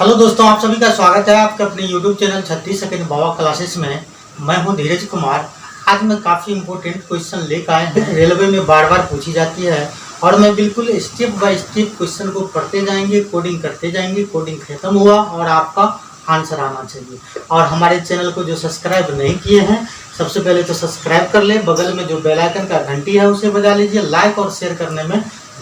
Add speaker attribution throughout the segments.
Speaker 1: Hello दोस्तों, आप सभी का स्वागत है आपके अपने YouTube चैनल 36 सेकंड बाबा क्लासेस में। मैं हूं धीरज कुमार। आज मैं काफ़ी इंपॉर्टेंट क्वेश्चन लेकर आए हैं। रेलवे में बार बार पूछी जाती है और मैं बिल्कुल स्टेप बाय स्टेप क्वेश्चन को पढ़ते जाएंगे, कोडिंग करते जाएंगे। कोडिंग खत्म हुआ और आपका आंसर आना चाहिए। और हमारे चैनल को जो सब्सक्राइब नहीं किए हैं, सबसे पहले तो सब्सक्राइब कर ले। बगल में जो बेल आइकन का घंटी है उसे बजा लीजिए। लाइक और शेयर करने में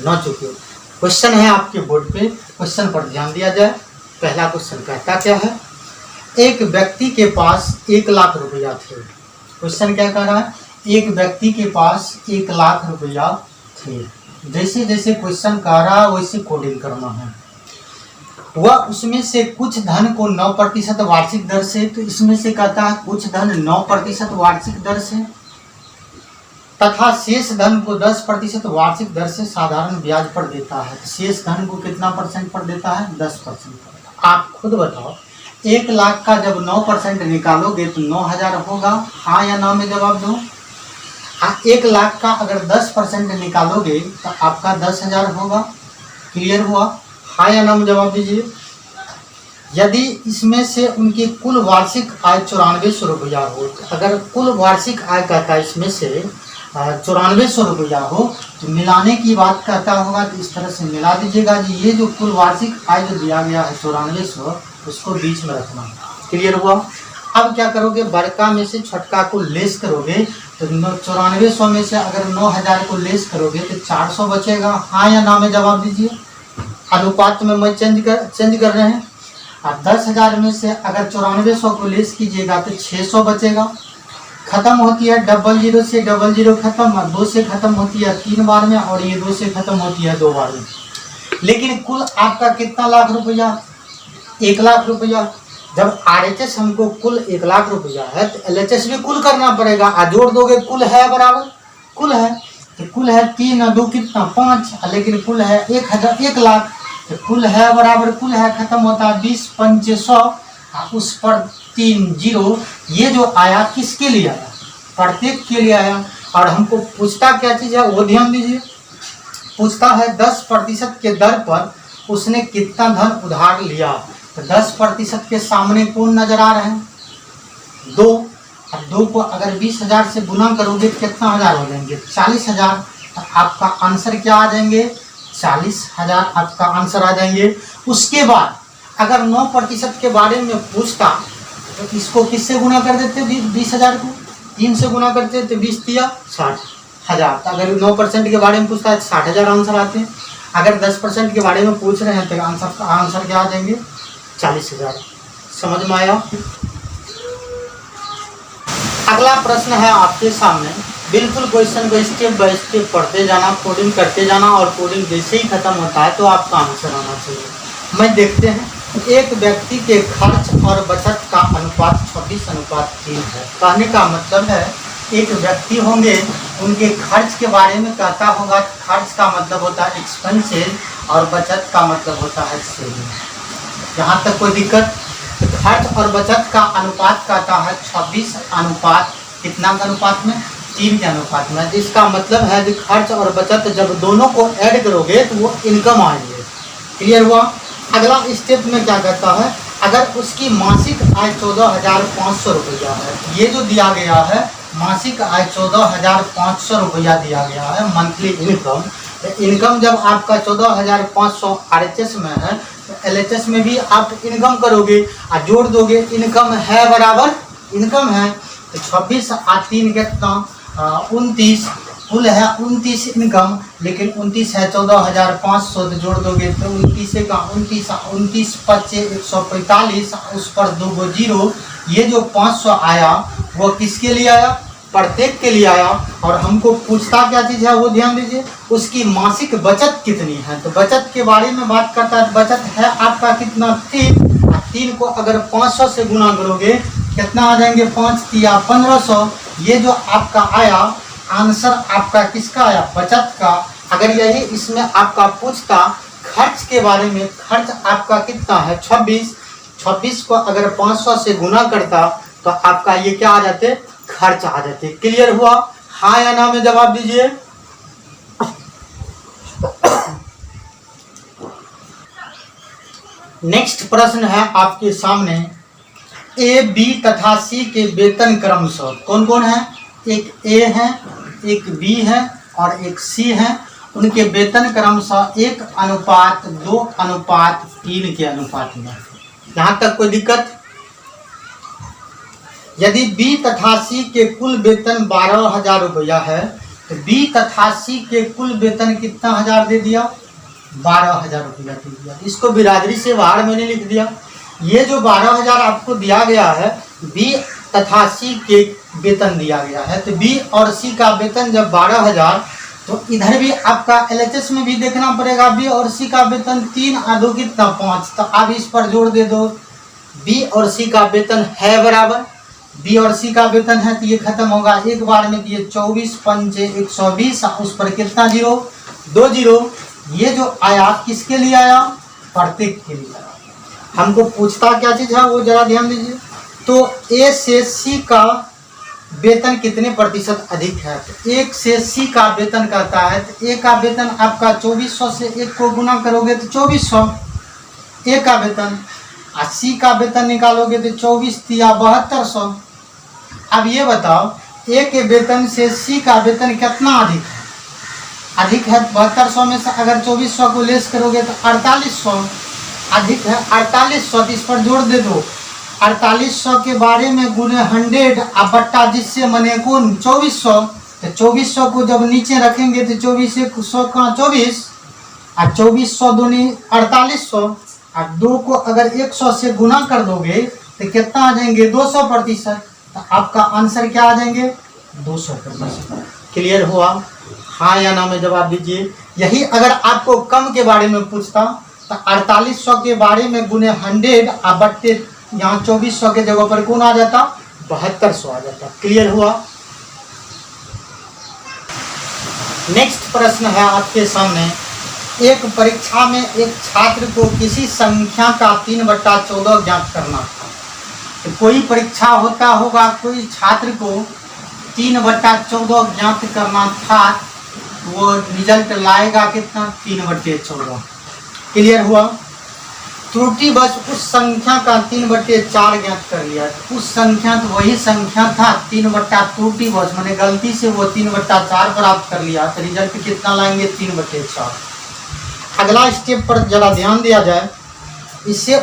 Speaker 1: न चूकिए। क्वेश्चन है आपके बोर्ड पे, क्वेश्चन पर ध्यान दिया जाए। पहला क्वेश्चन कहता क्या है, एक व्यक्ति के पास 1,00,000 रुपया थे। क्वेश्चन क्या कह रहा है, एक व्यक्ति के पास 1,00,000 रुपया थे। जैसे जैसे क्वेश्चन कह रहा है वैसे कोडिंग करना है। वह उसमें से कुछ धन को 9% वार्षिक दर से, तो इसमें से कहता है कुछ धन 9% वार्षिक दर से तथा शेष धन को 10% वार्षिक दर से साधारण ब्याज पर देता है। शेष धन को कितना परसेंट पर देता है? 10% पर। आप खुद बताओ, 1,00,000 का जब 9% निकालोगे तो 9,000 होगा। हाँ या ना में जवाब दो। 1,00,000 का अगर 10% निकालोगे तो आपका 10,000 होगा। क्लियर हुआ? हाँ या ना में जवाब दीजिए। यदि इसमें से उनकी कुल वार्षिक आय 9400 रुपया हो, तो अगर कुल वार्षिक आय कहता है इसमें से 9400 रुपया हो, तो मिलाने की बात कहता होगा तो इस तरह से मिला दीजिएगा जी। ये जो कुल वार्षिक आय जो दिया गया है 9400, उसको बीच में रखना। क्लियर हुआ? अब क्या करोगे, बड़का में से छोटका को लेस करोगे तो 9400 में से अगर 9,000 को लेस करोगे तो 400 बचेगा। हाँ या ना में जवाब दीजिए। अनुपात में मैं चेंज कर रहे हैं। और 10,000 में से अगर 9400 को लेस कीजिएगा तो 600 बचेगा। खत्म होती है 00 से 00 खत्म, 2 से खत्म होती है 3 बार में, और ये 2 से खत्म होती है 2 बार में। लेकिन कुल आपका कितना लाख रुपया? 1,00,000 रुपया। जब RHS हमको कुल 1,00,000 रुपया है तो LHS भी कुल करना पड़ेगा। जोड़ दोगे, कुल है बराबर कुल है, तो कुल है 3 और 2 कितना 5, लेकिन कुल है 1,00,000। तो कुल है बराबर कुल है, खत्म होता है 20 पंचे 100, उस पर 3 0। ये जो आया किसके लिए आया? प्रत्येक के लिए आया। और हमको पूछता क्या चीज़ है वो ध्यान दीजिए। पूछता है 10% के दर पर उसने कितना धन उधार लिया। तो 10% के सामने कौन नजर आ रहे हैं? 2। अब 2 को अगर 20,000 से गुना करोगे तो कितना हज़ार हो जाएंगे? 40,000। तो आपका आंसर क्या आ जाएंगे? 40,000 आपका आंसर आ जाएंगे। उसके बाद अगर 9% के बारे में पूछता तो इसको किससे गुना कर देते? 20,000 को 3 से गुना करते तो 20 दिया 60,000। तो अगर 9% के बारे में पूछता है 60,000 आंसर आते हैं। अगर 10% के बारे में पूछ रहे हैं तो आंसर क्या आ जाएंगे? 40,000। समझ में आया? अगला प्रश्न है आपके सामने। बिल्कुल क्वेश्चन को स्टेप बाय स्टेप पढ़ते जाना, कोडिंग करते जाना, और कोडिंग जैसे ही खत्म होता है तो आपका आंसर आना चाहिए। मैं देखते हैं, एक व्यक्ति के खर्च और बचत का अनुपात 26:3 है। कहने का मतलब है एक व्यक्ति होंगे, उनके खर्च के बारे में कहता होगा। खर्च का मतलब होता है एक्सपेंसेस और बचत का मतलब होता है सेविंग। यहाँ तक कोई दिक्कत? तो खर्च और बचत का अनुपात कहता है 26 अनुपात कितना के अनुपात में? 3 के अनुपात में। जिसका मतलब है कि खर्च और बचत जब दोनों को ऐड करोगे तो वो इनकम आ जाएगी। क्लियर हुआ? अगला स्टेप में क्या कहता है, अगर उसकी मासिक आय 14,500 रुपया है। ये जो दिया गया है मासिक आय 14,500 रुपया दिया गया है, मंथली इनकम। इनकम जब आपका 14,500 RHS में है तो LHS में भी आप इनकम करोगे और जोड़ दोगे। इनकम है बराबर इनकम है, तो 26 और 3 कितना 29, कुल है 29 इनकम, लेकिन 29 है 14,500, तो जोड़ दोगे तो 29 का 29 29 25 145, उस पर 2 गो 0। ये जो 500 आया वो किसके लिए आया? प्रत्येक के लिए आया। और हमको पूछता क्या चीज़ है वो ध्यान दीजिए। उसकी मासिक बचत कितनी है? तो बचत के बारे में बात करता है। बचत है आपका कितना? 3। 3 को अगर 500 से गुना करोगे कितना आ जाएंगे? 5 तिया 1500। ये जो आपका आया आंसर आपका किसका आया? बचत का। अगर यही इसमें आपका पूछता खर्च के बारे में, खर्च आपका कितना है? 26। 26 को अगर 500 से गुना करता तो आपका ये क्या आ जाते? खर्च आ जाते। क्लियर हुआ? हाँ या ना में जवाब दीजिए। नेक्स्ट प्रश्न है आपके सामने, ए, बी तथा सी के वेतन क्रमशः कौन कौन है? एक ए है, एक बी है और एक सी है। उनके वेतन क्रमशः 1:2:3 के अनुपात में। यहाँ तक कोई दिक्कत? यदि बी तथा सी के कुल वेतन 12,000 रुपया है तो बी तथा सी के कुल वेतन कितना हजार दे दिया? 12,000 रुपया दे दिया। इसको बिरादरी से बाहर मैंने लिख दिया। ये जो 12,000 आपको दिया गया है, बी तथा सी के वेतन दिया गया है, तो बी और सी का वेतन जब 12,000, तो इधर भी आपका एलएचएस में भी देखना पड़ेगा। बी और सी का वेतन 3 और 2 कितना 5, तो आप इस पर जोड़ दे दो। बी और सी का वेतन है बराबर, बी और सी का वेतन है तो ये खत्म होगा एक बार में। ये 24 पंचे 120, उस पर कितना जीरो? 2 जीरो। ये जो आया किसके लिए आया? प्रत्येक के लिए आया। हमको पूछता क्या चीज है वो जरा ध्यान दीजिए। तो ए से सी का वेतन कितने प्रतिशत अधिक है? तो 1 से सी का वेतन कहता है तो ए का वेतन आपका 2400 से 1 को गुना करोगे तो 2400 ए का वेतन, और सी का वेतन निकालोगे तो 24 तिया 7200। अब ये बताओ ए के वेतन से सी का वेतन कितना अधिक है? अधिक है 7200 में से अगर 2400 को लेस करोगे तो 4800 अधिक है। 4800 इस पर जोड़ दे दो। 4800 के बारे में गुने 100 और बट्टा जिससे मने कौन 2400, तो 2400 को जब नीचे रखेंगे तो 24 1 100 का 24 और 2400 दूनी 4800 और 2 को अगर 100 से गुना कर दोगे तो कितना आ जाएंगे? 200%। तो आपका आंसर क्या आ जाएंगे? 200%। क्लियर हुआ? हाँ या ना में जवाब दीजिए। यही अगर आपको कम के बारे में पूछता तो 4800 के बारे में गुने 100 और बट्टे यहाँ 2400 के जगह पर कौन आ जाता? 7200 आ जाता। क्लियर हुआ? नेक्स्ट प्रश्न है आपके सामने, एक परीक्षा में एक छात्र को किसी संख्या का 3/14 ज्ञात करना था। तो कोई परीक्षा होता होगा, कोई छात्र को 3/14 ज्ञात करना था, वो रिजल्ट लाएगा कितना? 3/14। क्लियर हुआ? त्रुटि बस उस संख्या का 3/4 ज्ञात कर लिया। उस संख्या तो वही संख्या था 3/त्रुटि बस मैंने गलती से वो 3/4 प्राप्त कर लिया, तो रिजल्ट कितना लाएंगे? 3/4। अगला स्टेप पर जरा ध्यान दिया जाए। इससे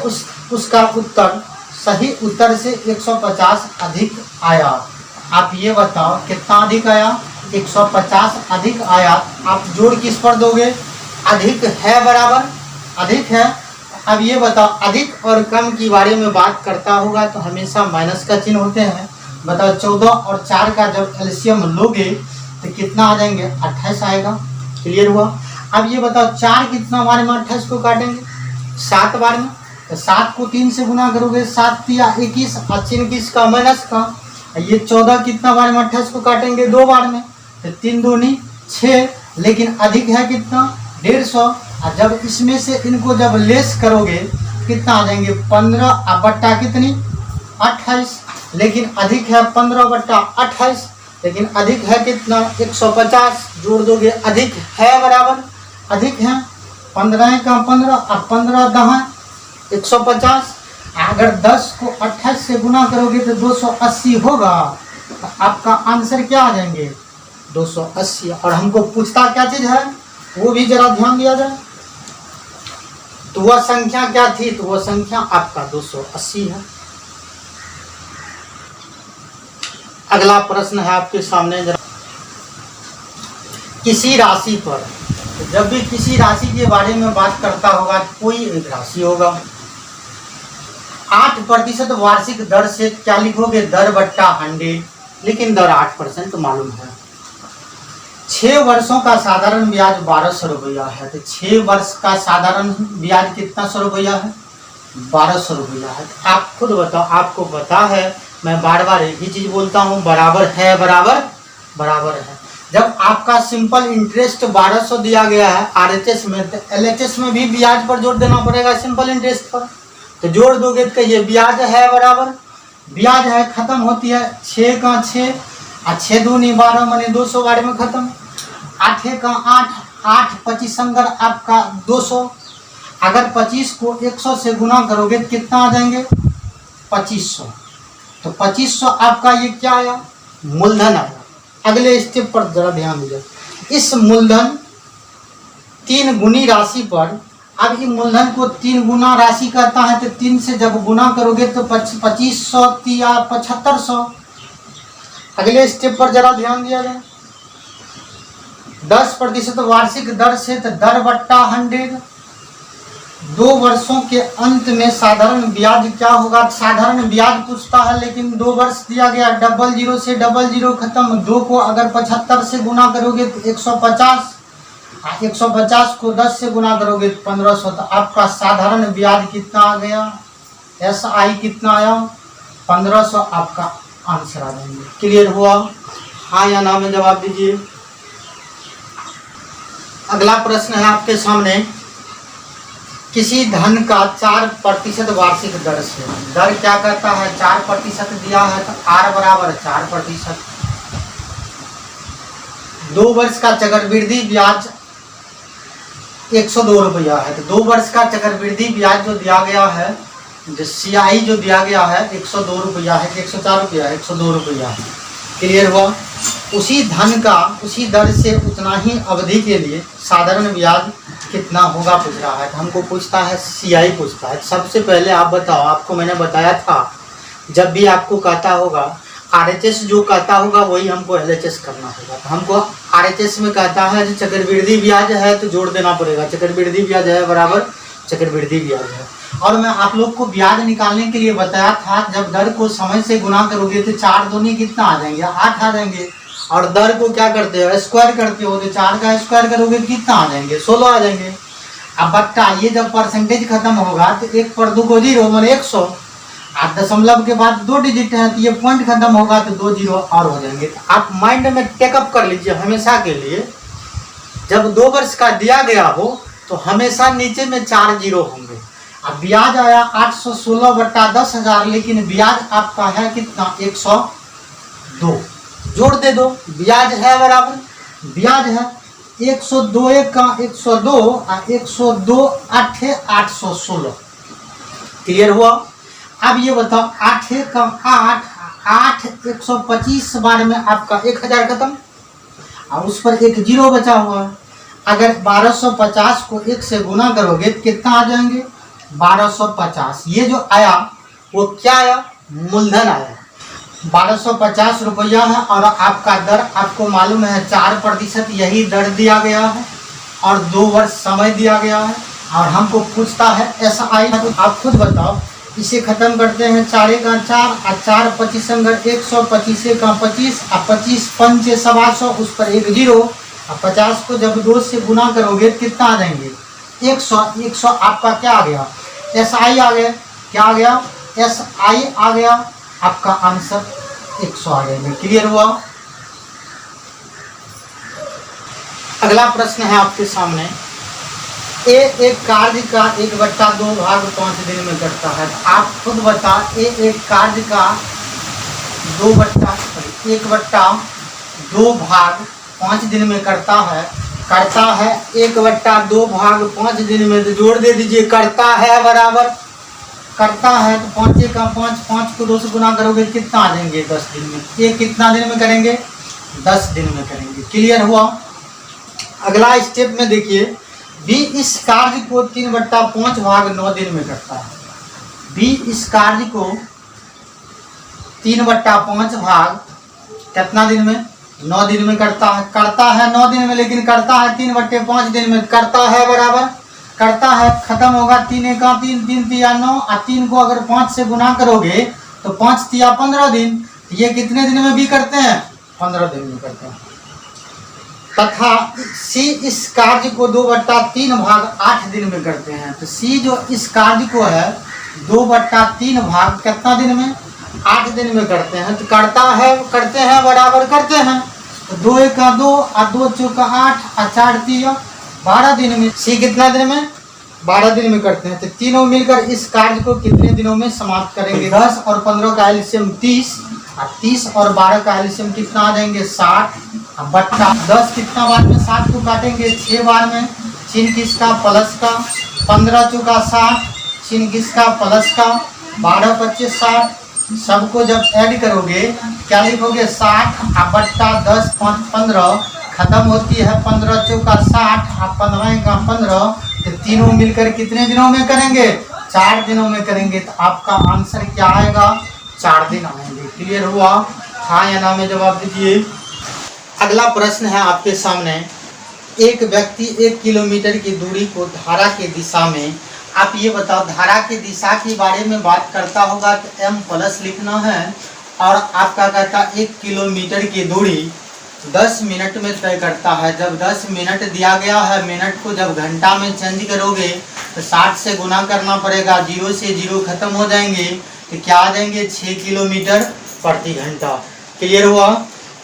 Speaker 1: उसका उत्तर सही उत्तर से 150 अधिक आया। आप ये बताओ कितना अधिक आया? 150 अधिक आया। आप जोड़ किस पर दोगे? अधिक है बराबर अधिक है। अब ये बताओ अधिक और कम की बारे में बात करता होगा तो हमेशा माइनस का चिन्ह होते हैं। बताओ 14 और 4 का जब एलसीएम लोगे तो कितना आ जाएंगे? 28 आएगा। क्लियर हुआ? अब ये बताओ 4 कितना बार में 28 को काटेंगे? 7 बार में। तो 7 को 3 से गुना करोगे, 7 तिया 21 और चिन्ह किसका? माइनस का। ये 14 कितना बार में 28 को काटेंगे? 2 बार में। तो 3 दूनी 6, लेकिन अधिक है कितना? 150। और जब इसमें से इनको जब लेस करोगे कितना आ जाएंगे? 15 और बट्टा कितनी? 28। लेकिन अधिक है 15/28, लेकिन अधिक है कितना? 150। जोड़ दोगे अधिक है बराबर अधिक है। 15 का 15 और 15 10 150। अगर 10 को 28 से गुना करोगे तो 280 होगा। तो आपका आंसर क्या आ जाएंगे? 280। और हमको पूछता क्या चीज है वो भी जरा ध्यान दिया जाए। तो वह संख्या क्या थी? तो वह संख्या आपका 280 है। अगला प्रश्न है आपके सामने, जरा किसी राशि पर, जब भी किसी राशि के बारे में बात करता होगा कोई एक राशि होगा, 8% वार्षिक दर से क्या लिखोगे? दर बट्टा 100, लेकिन दर 8% मालूम है। 6 वर्षों का साधारण ब्याज 1200 रुपया है। तो 6 वर्ष का साधारण ब्याज कितना 100 रुपया है? 1200 रुपया है। आप खुद बताओ, आपको पता है मैं बार बार एक ही चीज बोलता हूँ, बराबर है बराबर बराबर है। जब आपका सिंपल इंटरेस्ट 1200 दिया गया है आरएचएस में, तो एलएचएस में भी ब्याज पर जोड़ देना पड़ेगा सिंपल इंटरेस्ट पर। तो जोड़ दोगे तो ये ब्याज है बराबर ब्याज है, खत्म होती है 6 का 6 और 6 दूनी 12 माने 200 बार में खत्म। 8 का 8 8 25 संगर आपका 200 अगर 25 को 100 से गुना करोगे तो कितना आ जाएंगे 2500। तो 2500 आपका ये क्या आया मूलधन आया। अगले स्टेप पर जरा ध्यान दीजिए। इस मूलधन 3 गुनी राशि पर, अब ये मूलधन को 3 गुना राशि करता है तो 3 से जब गुना करोगे तो 2500 या 7500। अगले स्टेप पर जरा ध्यान दिया जाए। 10% वार्षिक दर से तो दर बट्टा 100। 2 वर्षों के अंत में साधारण ब्याज क्या होगा, साधारण ब्याज पूछता है लेकिन 2 वर्ष दिया गया। 00 से 00 खत्म। 2 को अगर 75 से गुना करोगे तो 150, 150 को 10 से गुना करोगे तो 1500। तो आपका साधारण ब्याज कितना आ गया, SI कितना आया 1500 आपका आंसर आ जाएंगे। क्लियर हुआ? हाँ या ना में जवाब दीजिए। अगला प्रश्न है आपके सामने। किसी धन का 4% वार्षिक दर से, दर क्या कहता है 4% दिया है तो R बराबर 4%। 2 वर्ष का चक्रवृद्धि ब्याज 102 रुपया है। तो 2 वर्ष का चक्रवृद्धि ब्याज जो दिया गया है, जो CI जो दिया गया है 102 रुपया है, 104 रुपया है, 102 रुपया है। क्लियर हुआ? उसी धन का उसी दर से उतना ही अवधि के लिए साधारण ब्याज कितना होगा पूछ रहा है। तो हमको पूछता है CI पूछता है। सबसे पहले आप बताओ, आपको मैंने बताया था जब भी आपको कहता होगा RHS जो कहता होगा वही हमको LHS करना होगा। तो हमको RHS में कहता है जो चक्रवृद्धि ब्याज है तो जोड़ देना पड़ेगा, चक्रवृद्धि ब्याज है बराबर चक्रवृद्धि ब्याज है। और मैं आप लोग को ब्याज निकालने के लिए बताया था जब दर को समय से गुना करोगे तो 4 दूनी कितना आ जाएंगे 8 आ जाएंगे। और दर को क्या करते हो स्क्वायर करते हो तो 4 का स्क्वायर करोगे कितना आ जाएंगे 16 आ जाएंगे। अब बट्टा ये जब परसेंटेज खत्म होगा तो 1 पर 2 को 0 मतलब 100। आप दशमलव के बाद 2 डिजिट है तो ये पॉइंट खत्म होगा तो 2 0 और हो जाएंगे। तो आप माइंड में टेकअप कर लीजिए हमेशा के लिए, जब 2 वर्ष का दिया गया हो तो हमेशा नीचे में 4 0 होंगे। अब ब्याज आया 816 बट्टा 10,000, लेकिन ब्याज आपका है कितना 102। जोड़ दे दो, ब्याज है बराबर ब्याज है 102 का 102 और 102 8 816। क्लियर हुआ? अब ये बताओ 8 का 8 125 बार में आपका 1000 खत्म और उस पर एक 0 बचा हुआ है। अगर 1250 को 1 से गुना करोगे तो कितना आ जाएंगे 1250। ये जो आया वो क्या आया मूलधन आया 1250 रुपया है। और आपका दर आपको मालूम है 4% यही दर दिया गया है और 2 वर्ष समय दिया गया है। और हमको पूछता है SI। तो आप खुद बताओ, इसे खत्म करते हैं 4 का 4 और 4 25 100, 25 का 25 और 25 5 100, उस पर एक 0 और 50 को जब 2 से गुना करोगे कितना आ जाएंगे 100। 100 आपका क्या आ गया SI आ गया। क्या आ गया SI आ गया। आपका आंसर 100 आ गया। क्लियर हुआ? अगला प्रश्न है आपके सामने। एक कार्य का 1/2 भाग 5 दिन में करता है। आप खुद बता, एक कार्य का 1/2 भाग 5 दिन में करता है 1/2 भाग 5 दिन में। तो जोड़ दे दीजिए, करता है बराबर करता है तो 5 का 5, 5 को 2 से गुना करोगे कितना आ जाएंगे 10 दिन में। ये कितना दिन में करेंगे 10 दिन में करेंगे। क्लियर हुआ? अगला स्टेप में देखिए, बी इस कार्य को 3/5 भाग 9 दिन में करता है। बी इस कार्य को 3/5 भाग कितना दिन में 9 दिन में करता है 9 दिन में, लेकिन करता है 3/5 दिन में। करता है बराबर करता है, खत्म होगा 3 का 3, 3 तिया 9 और 3 को अगर 5 से गुना करोगे तो 5 तिया 15 दिन। ये कितने दिन में भी करते हैं 15 दिन में करते हैं। तथा सी इस कार्य को 2/3 भाग 8 दिन में करते हैं। तो सी जो इस कार्य को है 2/3 भाग कितना दिन में 8 दिन में करते हैं। तो करते हैं बराबर करते हैं। तो 2 का 2 और 2 चौका 8 और 4 तिया 12 दिन में। सी कितना दिन में 12 दिन में करते हैं। तो तीनों मिलकर इस कार्य को कितने दिनों में समाप्त करेंगे। 10 और 15 का एलसीएम 30 और 30 और 12 का एलसीएम कितना आ जाएंगे 60 बट्टा 10 कितना बार में 60 को काटेंगे 6 बार में। चिन्ह किसका प्लस का 15 चौका 60, चिन्ह किसका, प्लस का, 12 25 60, सबको जब ऐड करोगे क्या लिखोगे, 60 बट्टा 10 5 15, खत्म होती है 15 चौका 60 और 15 का 15, तो तीनों मिलकर कितने दिनों में करेंगे, 4 दिनों में करेंगे। तो आपका आंसर क्या आएगा, 4 दिन आएंगे। क्लियर हुआ, हाँ या ना में जवाब दीजिए। अगला प्रश्न है आपके सामने, एक व्यक्ति 1 किलोमीटर की दूरी को धारा के दिशा में, आप ये बताओ धारा की दिशा के बारे में बात करता होगा तो m प्लस लिखना है, और आपका कहता 1 किलोमीटर की दूरी 10 मिनट में तय करता है। जब 10 मिनट दिया गया है, मिनट को जब घंटा में चेंज करोगे तो 60 से गुना करना पड़ेगा, 0 से 0 खत्म हो जाएंगे तो क्या आ जाएंगे, 6 किलोमीटर प्रति घंटा। क्लियर हुआ।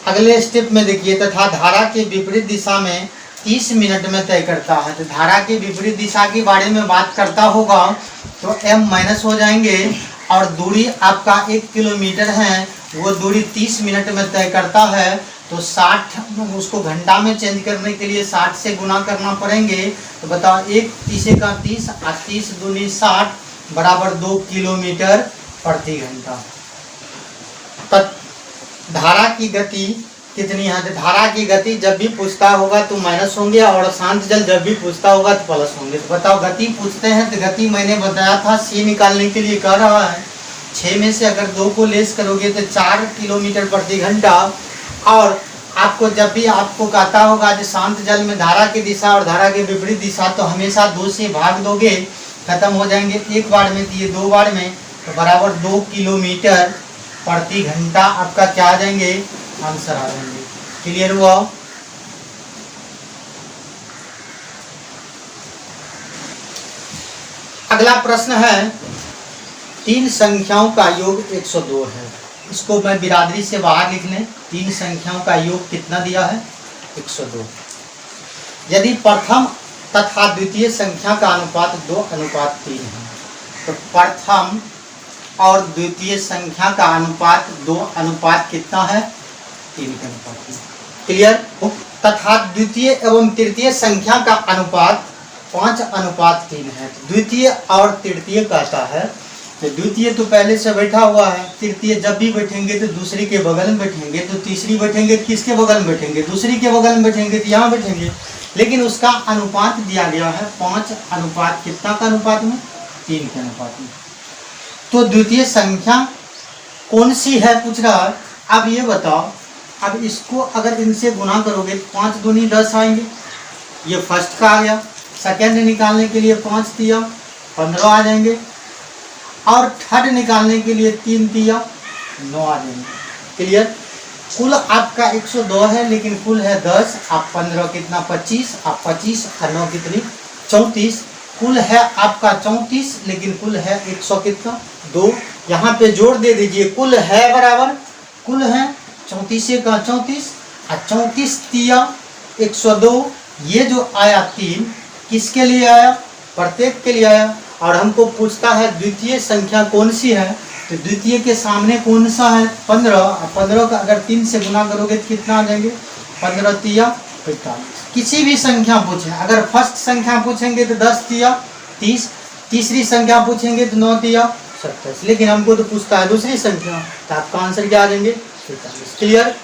Speaker 1: अगले स्टेप में देखिए, तथा धारा के विपरीत दिशा में 30 मिनट में तय करता है। तो धारा के विपरीत दिशा के बारे में बात करता होगा तो m माइनस हो जाएंगे, और दूरी आपका 1 किलोमीटर है, वो दूरी 30 मिनट में तय करता है। तो 60 उसको घंटा में चेंज करने के लिए 60 से गुना करना पड़ेंगे। तो बताओ 1 30 का 30 और 30 दूनी 60 बराबर 2 किलोमीटर प्रति घंटा। धारा की गति कितनी है, तो धारा की गति जब भी पूछता होगा तो माइनस होंगे, और शांत जल जब भी पूछता होगा तो प्लस होंगे। तो बताओ गति पूछते हैं तो गति मैंने बताया था c निकालने के लिए कह रहा है, 6 में से अगर 2 को लेस करोगे तो 4 किलोमीटर प्रति घंटा। और आपको जब भी आपको कहता होगा जो शांत जल में धारा की दिशा और धारा के विपरीत दिशा, तो हमेशा 2 से भाग दोगे, खत्म हो जाएंगे, एक बार में दिए 2 बार में, तो बराबर 2 किलोमीटर प्रति घंटा आपका क्या आ जाएंगे, आंसर आ जाएंगे। क्लियर हुआ। अगला प्रश्न है, 3 संख्याओं का योग 102 है। इसको मैं बिरादरी से बाहर लिख लें, 3 संख्याओं का योग कितना दिया है, 102। यदि प्रथम तथा द्वितीय संख्या का अनुपात 2:3 है, तो प्रथम और द्वितीय संख्या का अनुपात 2 कितना है, 3 के अनुपात। क्लियर। तथा द्वितीय एवं तृतीय संख्या का अनुपात 5:3 है। द्वितीय और तृतीय कहता है, तो द्वितीय तो पहले से बैठा हुआ है, तृतीय जब भी बैठेंगे तो दूसरी के बगल में बैठेंगे, तो तीसरी बैठेंगे किसके बगल में बैठेंगे, दूसरी के बगल में बैठेंगे, तो यहाँ बैठेंगे। लेकिन उसका अनुपात दिया गया है 5 कितना का अनुपात में, 3 के अनुपात में। तो द्वितीय संख्या कौन सी है पूछ रहा है। अब ये बताओ, अब इसको अगर इनसे गुना करोगे 5 दूनी 10 आएंगे, ये फर्स्ट का आ गया। सेकेंड निकालने के लिए 5 दिया, 15 आ जाएंगे, और थर्ड निकालने के लिए 3 दिया, 9 आ जाएंगे। क्लियर। कुल आपका 102 है, लेकिन कुल है 10, आप 15 कितना 25, आप 25 और 9 कितनी 34, कुल है आपका 34, लेकिन कुल है 100 कितना 2। यहाँ पे जोड़ दे दीजिए, कुल है बराबर, कुल है 34 का 34 और 34 तिया 102। ये जो आया 3 किसके लिए आया, प्रत्येक के लिए आया। और हमको पूछता है द्वितीय संख्या कौन सी है, तो द्वितीय के सामने कौन सा है, 15, और 15 का अगर 3 से गुना करोगे तो कितना आ जाएंगे, 15 तिया 45। किसी भी संख्या पूछे, अगर फर्स्ट संख्या पूछेंगे तो 10 तिया 30, तीसरी संख्या पूछेंगे तो 9 तिया 27, लेकिन हमको तो पूछता है दूसरी संख्या, तो आपका आंसर क्या आ जाएंगे, 45। क्लियर।